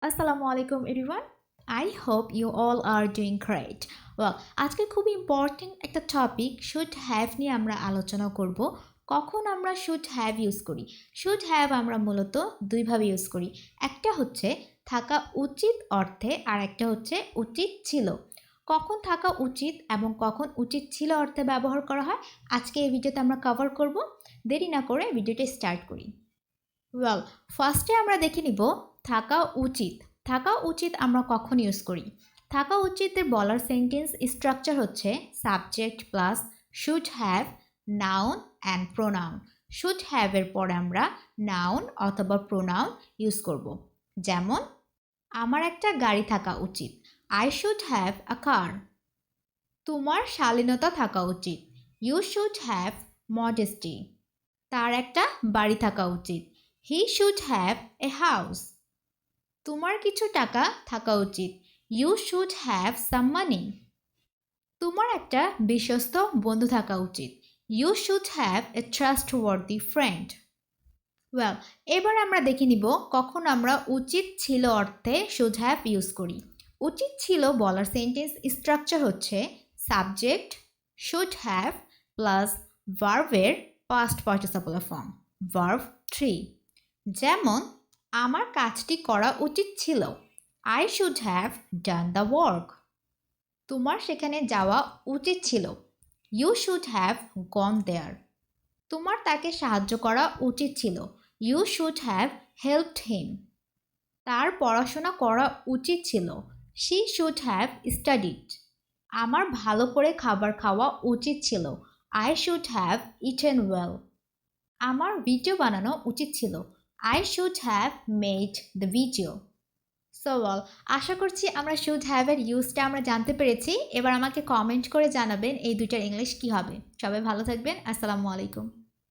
Assalamu alaikum everyone. I hope you all are doing great. Well, আজকে খুব important একটা topic should have নিয়ে আমরা আলোচনা করব। কখন আমরা শুড হ্যাভ ইউজ করি? শুড হ্যাভ আমরা মূলত দুইভাবে ইউজ করি। একটা হচ্ছে থাকা উচিত অর্থে আর একটা হচ্ছে উচিত ছিল। কখন থাকা উচিত এবং কখন উচিত ছিল অর্থে ব্যবহার করা হয় আজকে এই ভিডিওতে আমরা কভার করব। দেরি না করে ভিডিওটা স্টার্ট করি। ওয়েল, ফার্স্টে আমরা দেখে নিব থাকা উচিত। থাকা উচিত আমরা কখন ইউজ করি? থাকা উচিতের বলার সেন্টেন্স স্ট্রাকচার হচ্ছে subject plus should have, noun and pronoun. Should হ্যাভের পরে আমরা নাউন অথবা প্রোনাউন ইউজ করব। যেমন, আমার একটা গাড়ি থাকা উচিত, আই শুড হ্যাভ আ কার। তোমার শালীনতা থাকা উচিত, ইউ শুড হ্যাভ মডেস্টি। তার একটা বাড়ি থাকা উচিত, he should have a house. তোমার কিছু টাকা থাকা উচিত, you should have some money. তোমার একটা বিশ্বস্ত বন্ধু থাকা উচিত, you should have a trustworthy friend. Well, এবার আমরা দেখে নিব কখন আমরা উচিত ছিল অর্থে শুড হ্যাভ ইউজ করি। উচিত ছিল বলার সেন্টেন্স স্ট্রাকচার হচ্ছে সাবজেক্ট শুড হ্যাভ প্লাস ভার্বের পাস্ট পার্টিসিপল ফর্ম ভার্ব 3। যেমন, আমার কাজটি করা উচিত ছিল, I should have done the work. তোমার সেখানে যাওয়া উচিত ছিল, you should have gone there. তোমার তাকে সাহায্য করা উচিত ছিল, you should have helped him. তার পড়াশোনা করা উচিত ছিল, শি শুড হ্যাভ স্টাডিড। আমার ভালো করে খাবার খাওয়া উচিত ছিল, I should have eaten well. আমার ভিডিও বানানো উচিত ছিল, I should have made the video. So well, আশা করছি আমরা শুড হ্যাভের ইউজটা আমরা জানতে পেরেছি। এবার আমাকে কমেন্ট করে জানাবেন এই দুইটার ইংলিশ কী হবে। সবাই ভালো থাকবেন। আসসালামু আলাইকুম।